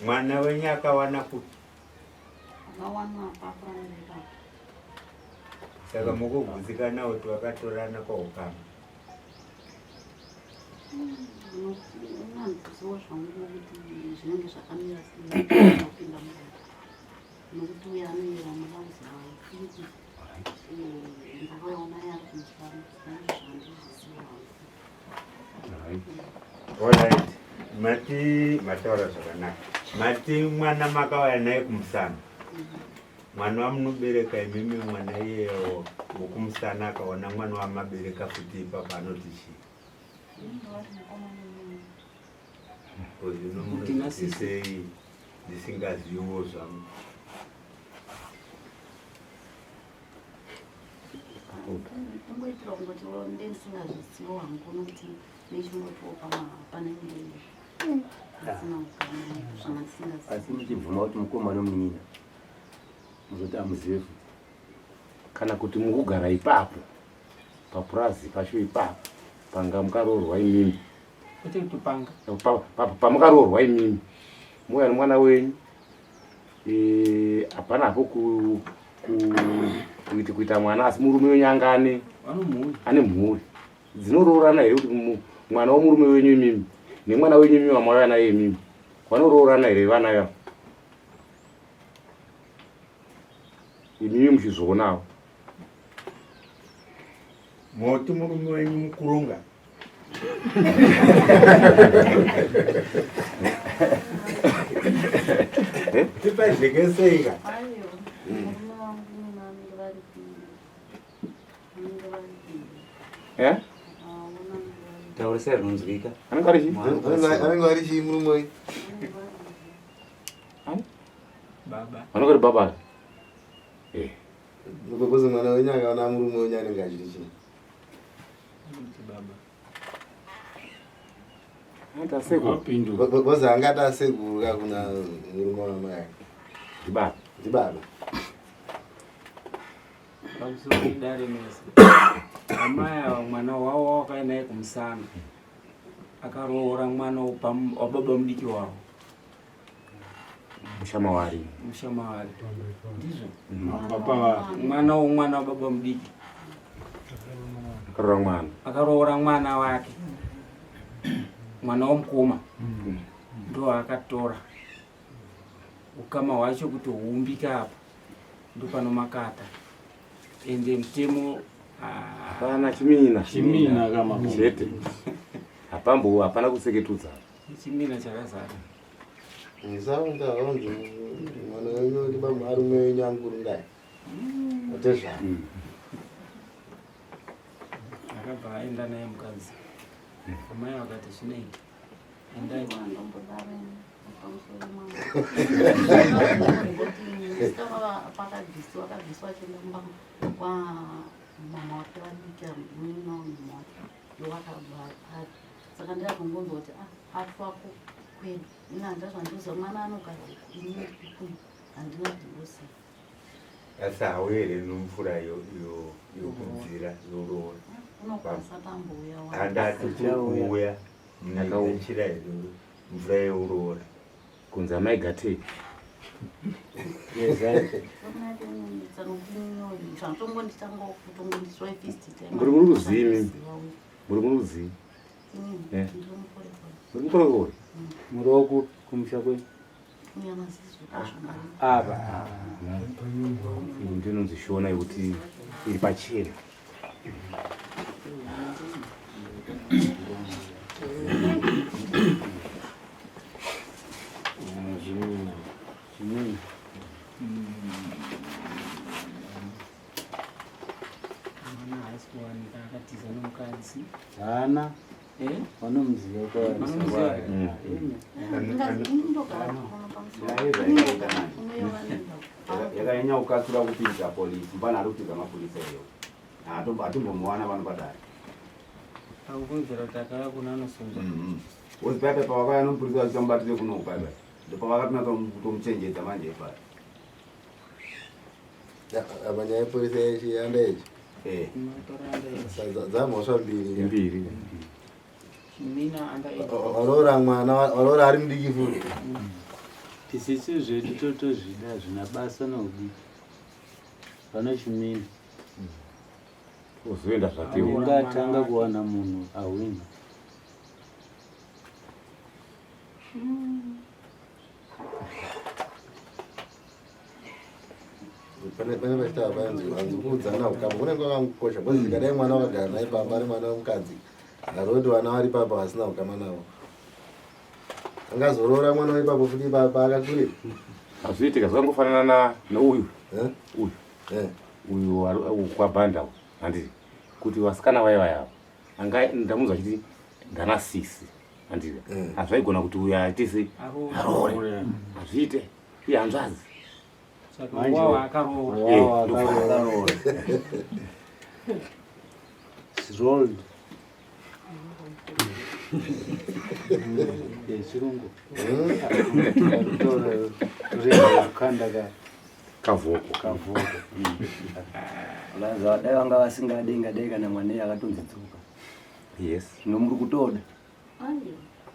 Mwana wenye akawana kuti akawana pakurambira saka mukuguzikana kuti wakatorana kwaukama unanziziwo zvangu kuti zvinenge zvakamira seapinda mukati nokuti uye anoyera murauzi wawo ndakaona yari kumusana zvandiziziwa alright mati mataura zvakanaka mati mwana makauya naye kumusana mwana wamunobereka imimi mwana iyeyo wokumusana akaona mwana wamabereka futi ipapo anoti chii kozvinomunozivisei ndisingaziviwo zvangu kungoitira kungoti ndendisingazvizivo hangu nokuti nechinotopa panenge asina kugana zvanga ndisingazivi asi muchibvuma kuti mukomana munyina muzoti amuzive kana kuti mukugara ipapo papurazi pasho ipapo panga mukaroorwa imimi pamukaroorwa imimi muya nemwana wenyu hapana hapo kuita mwana asi murume wenyu anga ane mhuri dzinoroorana here kuti mwana womurume wenyu imimi nemwana wenyu imimi wamauya naye imimi vanoroorana here vana yavo imimi muchizoonawo moti murume wenyu mukurunga tipazhekeseika taurisai rinonzwika anenge ari chii murume wenyu vanongati baba kozi mwana wenyu akaona murume wenyu anenge achiri chii kozi angati asegura kuna murume wamai ake ndibaba pamusodare mese amaya mwana wavo wakaenda naye kumusana akaroora mwana wababa mudiki wavo mushamawari ndizvo mwana wababa mudiki akaroora mwana wake mwana womukoma ndo akatora ukama hwacho kuti huumbike apo ndo panomakata ende mutemo hapana chimina kama chete hapana kuseketudza chimina chakazara ngisaunda vanzi mwana wenyu uri marume wenyu angurungai atezva akabva aenda naye mukadzi amai vakati zvinei endai pakabviswa chienda kwamama wake vadika muina mama wake ndowakabva ari saka ndirakungonzwa kuti atwako kwedu ina ndazvandiuza mwana anogara ini handinodirosa asi hauere nomvura yokunzira yoroora unokwanisa tambuya handati kuuya munachira mvura yoroora kunzi amaigatei muri muruzii muri mukorekore muroku kumusha kwenyu apa ndinonzishona kuti iri pachena mwana haasi kuwanika akatiza nomukadzi hana vanomuziva yakanyanya kukatsura kupinza polisi pana ari kupinza mapurisa iyo atombomuwana pano padare akukonzera kuti akava kuna anosunga uzipaipai pavakaya nomupurisa vachichamubatire kuno kupaipai ndopavakatinatsa kutomuchenjedza manje ipari abanya yepolisi yechiyanda ichi dzamhosva mbiri chimina waloora mwana waloora ari mudiki futi Isisu zvedu totozvida zvina basa noudiki vanochimini uzoenda zvatiwo ungatanga kuwana munhu awina pane vachita vanzi kuudzana ukama kunenge kwakangukosha bcause zvikadai mwana wakagara naye baba ari mwana wemukadzi naroti vana vari papa vasina ukama navo angazorora mwana waipapo futi baba akakurira azviitika zvakangofanana neuyu uyu kwabhanda handii kuti vasikana vaivayavo anga ndamunzwa chiti ndana 6 handii hazvaigona kuti uyu atisi arore hazviite iye hanzvazi rolled chirungu kanda kavoko dai vanga vasingadei ngadai kana mwana akatonzidzuka yes zvino muri kutoda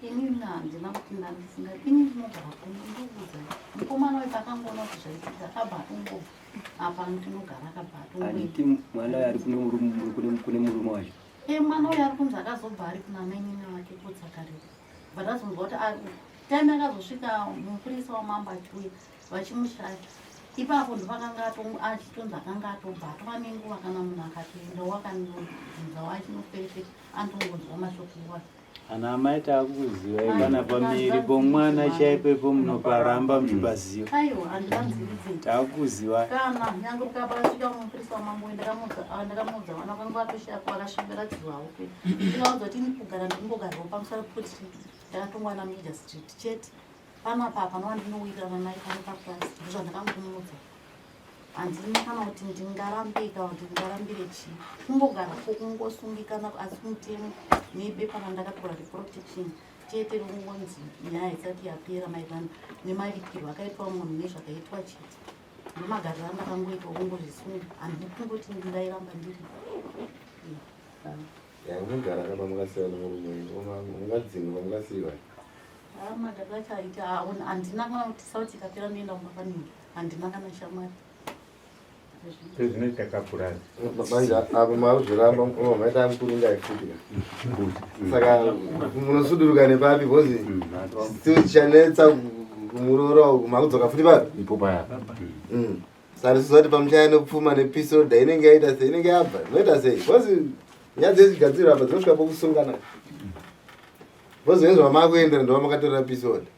ini handina kuti ndandisingadi ini ndinogara kundoudza mukomana wepakangona kuti zvaitika akabatongo apa ndinogara akabatongo anditi mwana ari kune murume wacho mwana uyo ari kunzi akazobva ari kuna mainini wake kutsakarira but azonzwa kuti time akazosvika mupurisa wamamba achiuya vachimushaya ipapo ndopakanga achitonzi akanga atobhatwa nenguva kana munhu akatoenda wakanonzwa wachinopepe antongonzwa mashoko wake ana amai taakuziva ikana pamiri pomwana chaipepo munoparamba muchibaziva aiwa handikanzividze taakuziva kana nyange ukapasvika mupurisa wamambo ndakamuudza vana vangu vatoshapo vakasvibira dzivavo kwe ndingaudza kuti ini kugara ndingogarwa pamusoro pekuti ndakatongwana meja street chete panapa panova ndinowirirana naye pano paplasi ndozvandakamuudza handina kana kuti ndingarambei kana kuti ndingarambire chii kungogarako kungosungikana asi mutemo nebepa randakatora reprotection chete rongonzi nyaya isati yapera maererano nemaripirwo akaitwa munhu nezvakaitwa chete nemagariro andakangoitwa kungozvisunga handina kungoti ndairamba ndiri munogara kapa mukasiyiwa nemurume mungadzinga mukasiyiwa magariro acho aita handina kana kuti sauti ikapera noenda mumafaningi handina kana shamwari zvinoita kapurazi manje apo mauzviramba maita mukuringa ifutika saka munosuduruka nepapi bcause chanetsa kumurora uku makudzoka futi papi ipopa sari sizoti pamuchaya nepfuma nepisoda inenge yaita sei inenge yabva inoita sei bcause nyaya dzezvigadziro apa dzinosvika pokusungana bcause nenzva makuendera ndova makatorera pisoda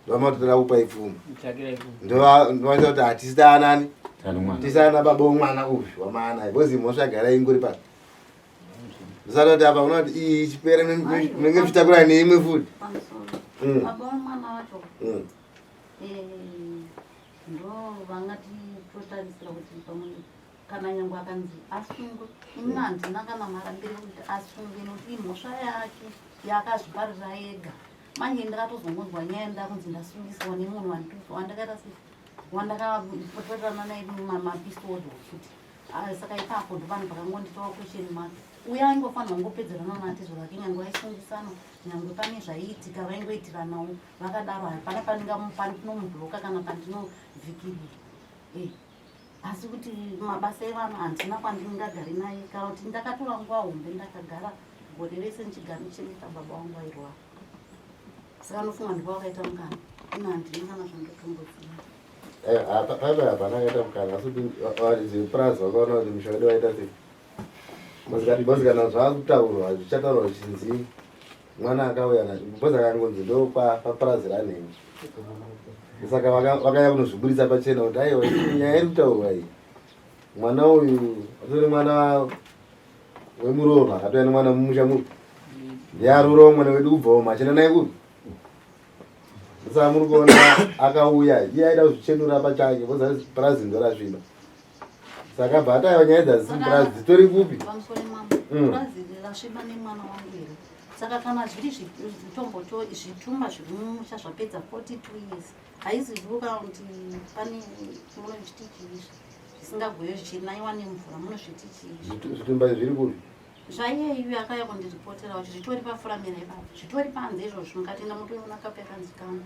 ndova makatorera kupai pfuma ndovaita kuti hatisi taanani tisana baba omwana uyu wamaanai bcause mosvagara ingori pasi ndisati kuti apa unoa kuti iyi ichipera munenge muchitakura neimwe futi baba vamwana vacho ndo vangatitotarisira kuti pamwe kana nyange akanzi asungwe ini handina kana marambire kuti asungwe nokuti imhosva yake yakazviparira ega manje ndakatozongonzwa nyaya ndakunzi ndasungiswa nemunhu wandakaita sei wandakapotorana naye mapisodi futi saka ipapo ndo vanhu vakangonditaura question mark uye aingofanira kungopedzerana natizvo vake nyange vaisungisana nyange pane zvaiitika vaingoitiranawo vakadaro hapana pandinomubhuloka kana pandinovhikirira asi kuti mabasa evanhu handina kwandingagari naye kana kuti ndakatora nguva hombe ndakagara gore rese ndichigara ndichengeta baba wangu airwara saka nofunga ndipo wakaita mukana ina handina kana zvandotomboziva paipa hapana akaita mukana asi kuti prazi vakaona kuti mushandi waita sei bcause kana zvakutaurwa zvichataurwa zvichinzi mwana akauya bcause akangonzi ndo paprazi ranhenge saka vakaya kunozvibudisa pachena kuti aiwa nyaya iri kutaurwa iyi mwana uyu atori mwana wemuroorwa akatouya nemwana mumusha mupi ndiarurawo mwana wedu kubvawo machena naye kupi saka muri kuona akauya iye aida kuzvichenura pachake bcause prazi ndo rasviba saka bva ataiwa nyaya dzazisipurazi dzitori kupi purazi rasviba nemwana wangu here saka kana zviri zvitombo zvituma zvirimumusha zvapedza 42 years haiziviuka kuti pane munozviti chiizvi zvisingagoyo zvichinaiwa nemvura munozviti chiizvi zvitumba zviri kupi zvaiyeyu akaya kundiripotera kuti zvitori pafuramira ipapo zvitori panze izvozvo ngatienda mutoona kapi yakanzikana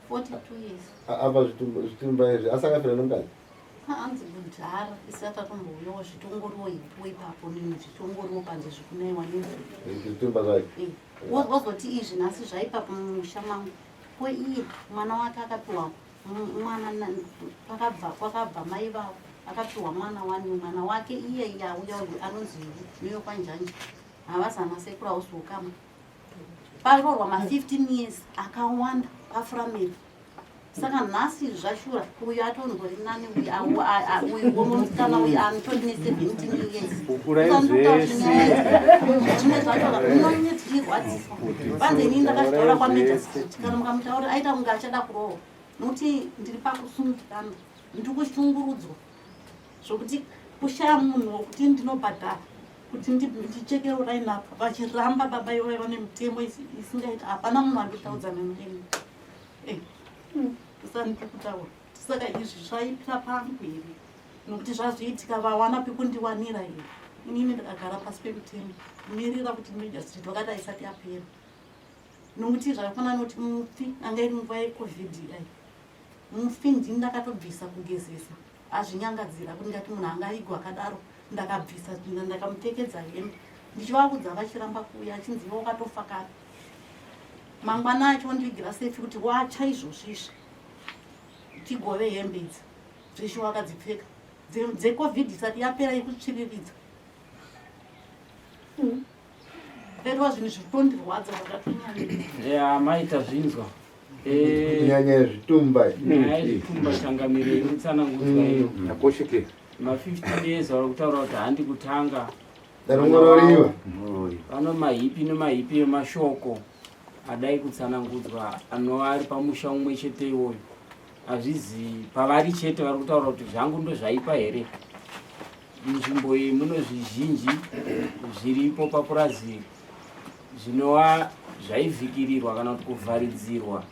42 years. apa zvitumba izvi asakafira nomukadzi Hanzi kudhara isati atombouyawo zvitongoriwo ipo ipapo nini zvitongoriwo panze zvikunaiwa nezvi zvitumba zvake wozoti izvi nhasi zvaipapo mumusha mangu ko iye mwana wake akapiwa mwana kwakabva mai vavo akapiwa mwana wani mwana wake iye auya anonzi niyo kwanjanja havazana sekuru ausokama parorwa ma15 years akawanda pafuramiri saka nhasi zvashura uyu atonzori nani uyu womusikana uyu anotoni ne17 years zvimwe zvacho unonyetirwadziswa panze inini ndakazvitaura kwamejasiti kana mukamutaura aita kunge achada kurohwa nokuti ndiri pakusungikana ndiri kushungurudzwa zvokuti kushaya munhu wokuti ndinobhadhara kuti ndichekewo rainapa vachiramba baba ivaiva nemitemo isingaita hapana munhu andotaudzana nemi tisandiri kutaura saka izvi zvaipira pangu here nokuti zvazviitika vawana pekundiwanira here inini ndakagara pasi pemitemo mirira kuti mejastrit wakati aisati yapera nokuti zvakafanana kuti mufi anga iri nguva yecovid ai mufi ndini ndakatobvisa kugezesa azvinyangadzira kuti ngati munhu anga aigwa akadaro ndakabvisa ndakamupfekedza hembe ndichivakudza vachiramba kuuya achinziva wakatofa kare mangwana acho ndivigira sefi kuti wacha izvozvizvi tigove hembe idzi zveshe wakadzipfeka dzecovid isati yapera yekutsviriridza perwa zvinhu zviritondirwadza zvakatonyanya maita zvinzwa nyanya yezvitumba zvitumba changamiro irikutsanangudzwa iyo nakosheke ma15 years vari kutaura kuti handi kutanga darongororiwa pano mahipi nemahipi emashoko adai kutsanangudzwa anova ari pamusha umwe chete iwoyo hazvizi pavari chete vari kutaura kuti zvangu ndo zvaipa here munzvimbo iyi muno zvizhinji zviripo papurazi zvinova zvaivhikirirwa kana kuti kuvharidzirwa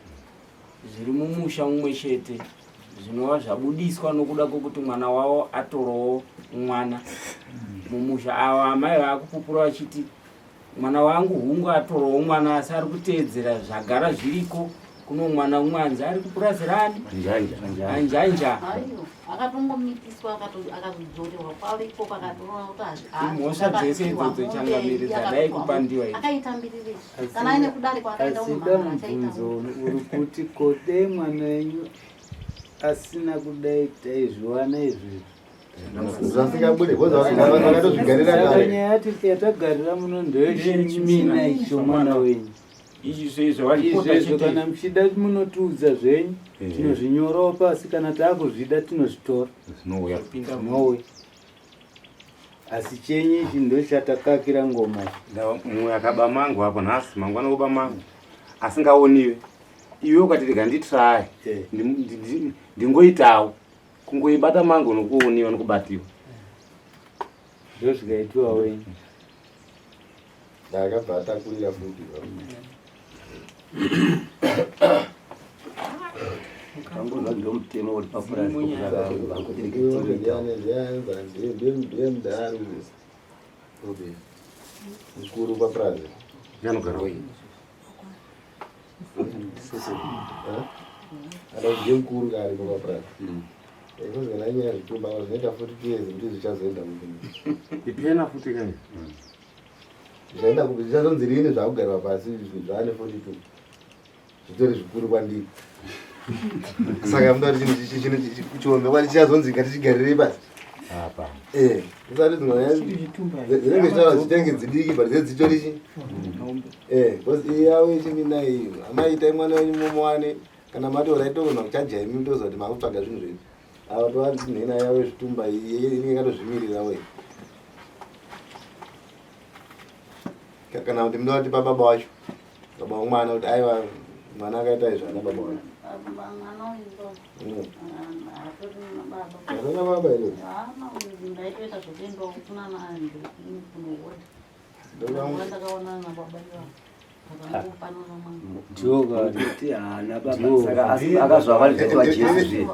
zviri mumusha umwe chete zvinova zvabudiswa nokuda kwokuti mwana wavo atorowo mwana mumusha ava amai vaakupupura vachiti mwana wangu hungu atorowo mwana asi ari kuteedzera zvagara zviriko kuno mwana umwanzi ari kupurazirani anjanja akatongomitiswa akazodzorerwa kwavo iko pakatoona kuti mhosva dzese idzodzo changamiri dzadai kupandiwa idzi akaitambirire kana aine kudariko akaenda asida mubvunzo uri kuti kode mwana wenyu asina kudai taizviwana izvi zvasingabude vakatozvigarira kare nyaya yati yatagarira muno ndoyechimina icho mwana wenyu izvezvo kana muchida munotiudza zvenyu tinozvinyorawo pasi kana taakuzvida tinozvitora zvinouya asi chenyu ichi ndochatakakira ngoma mumwe akaba mangu apo nhasi mangwana kuba mangu asingaoniwe iwe ukatirega nditrai ndingoitawo kungoibata mangu nokuoniwa nokubatiwa ndozvikaitiwa wenyu ndakabva atakurira futi kangoza ndomutemo uri papurazi ndemudhari mukuru papurazi yanogara adazviye mukuru kari papurazi kozana nyaya zvitumba zvinoita 42 years kuti zvichazoenda mukuru ipena futi kai zvaenda zvichazonzi rini zvakugarwa pasi zvaane 42 zvitori zvikuru kwandiri saka muda kuti chiombe chichazonzi ngatichigarirei pasi usati dzinenge zvichava zvichenge dzidiki but zedzitorichi bcause iyi yavo yechimina iyi amaitai mwana wenyu momowane kana matora itogona kuchajaimi mutoza kuti makutsvaga zvinhu zvenyu ava tovanzi nhena yavo yezvitumba inenge katozvimirira we kana kuti muda kuti pababa wacho baba womwana kuti aiwa mwana akaita izvo ana baba wacho asana baba ere ndaitoita zvokuendawo kunana ndakaonana nababa ndiokaati hana baba akazvavalizati vajesu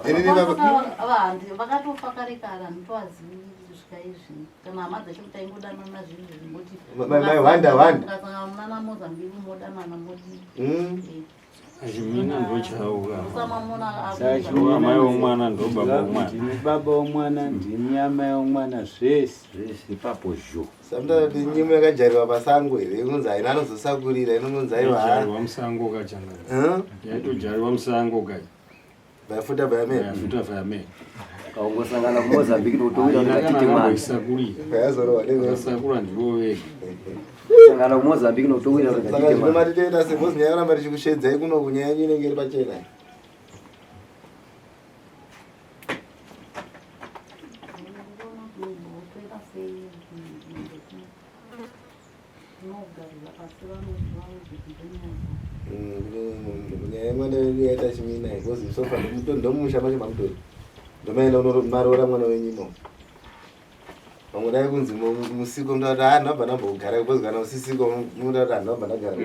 vakatofa kare kare handitovazivi chaizvi kana hama dzacho kuti taingodanana zvinhu zvimboti Wanda. munana Mozambique modanana modi Mina ndochauka. usamamona Ndo amai omwana ndo baba omwana. Ndine baba omwana, ndine amai omwana, zvese. Ipapo zho. Sometimes nyimo yakajairwa pasango here inonzi haina anozosakurira inonzi aiwa Jairwa musango kachanga. Yaitojairwa musango kai. vafuta vayamene Yafuta vayamene. Kaungosangana kuMozambique notowira ungatiti mwana. Isakurira. kayazorova Sakura ndiwo wega. Sangana kuMozambique notowira saka ungatiti zvino mwana. matitoenda sebhozi nyaya yoramba richikushedzai kuno kunyaya inenge iri pachena munyaya mwana wedu yaita chimina bhozi sofa ndomumusha macho mamutori ndomaenda unomaroora mwana wenyimo vamwe dai kunzi musiko mutati ndabva ndambogara bhozi kana usisiko mutati ndabva ndagara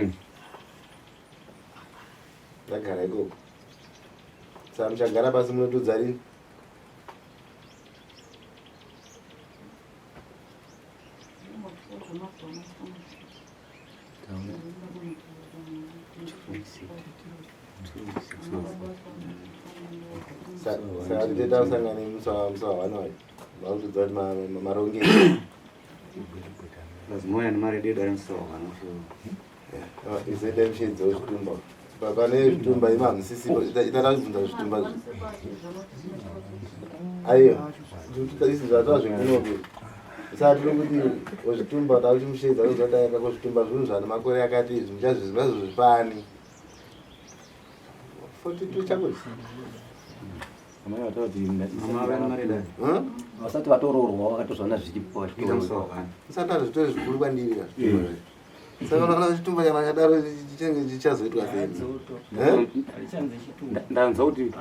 ndagara ikoko saka muchagara pasi munotudza rini saka titoita kusangana musa wavanoi vakutudza kuti marongero Lazima uwe na mari dedo yansoka izoita mshedzo wezvitumba pane zvitumba imamusisipo itata kubvunza zvitumba aiyo isi zvatova zvekunoku saka tiri kuti wezvitumba takuti mushedza uzodayaka kwezvitumba zvinhu zvane makore akati izvi muchazviziva zvipani 42 chakuti Mama watoti mama mari dedo. Vasati vatororwa vakatozvaona zvichipo Itamsoka. usatari zvitori zvikuru kwandiri saka unoona chitumba kana chadaro chinenge chichazoitwa sei Ndanza kuti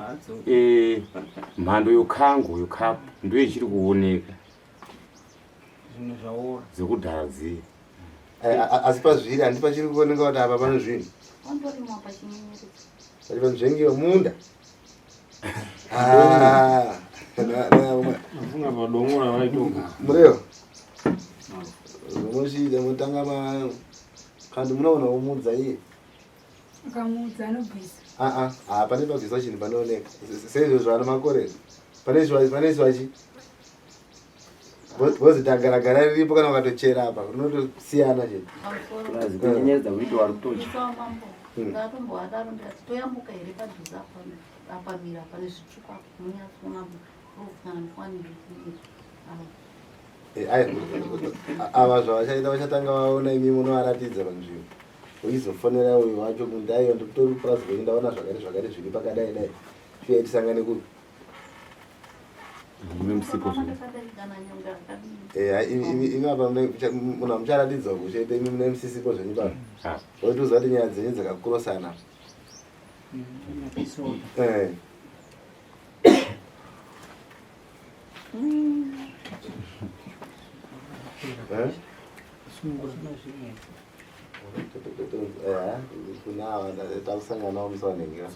mhando yokhango yokhapu ndiyo ichiri kuoneka zvinhu zvaora dzekudhara dziye. asi pazviri handi pachiri kuoneka kuti apa pane zvinhu wandorimwa pachinyenyeredzi pati panzvengiwa munda Afuna padongora vaitogara. mureo zvomoshida motanga kandi munoona umudza iye Ukamudza anobvisa. pane pabviswa chinhu panooneka seizvo zvana makore pane zvachi bhozi tagaragara riripo kana ukatochera apa unotosiyana chete Kazi kunyenyeredza kuti wari kutocha. mambo ndatomboadaro ndikati toyambuka here padhuze apamira pane zvitsvuku munyatsona kana mufaniri ava zvavachaita vachatanga vaona imi munovaratidza panzvimbo uchizofonera uyu wacho kundaiyo ndikutori purazi kwenyu ndaona zvakare zviri pakadai dai fiya tisangane kupi Mune musipo zvo. imi apa munhu amucharatidza kuchete imi mune musisipo zvenyu pano otiuza kuti nyaya dzenyu dzakakurosana kuna ava takusanganawo musa wanhengira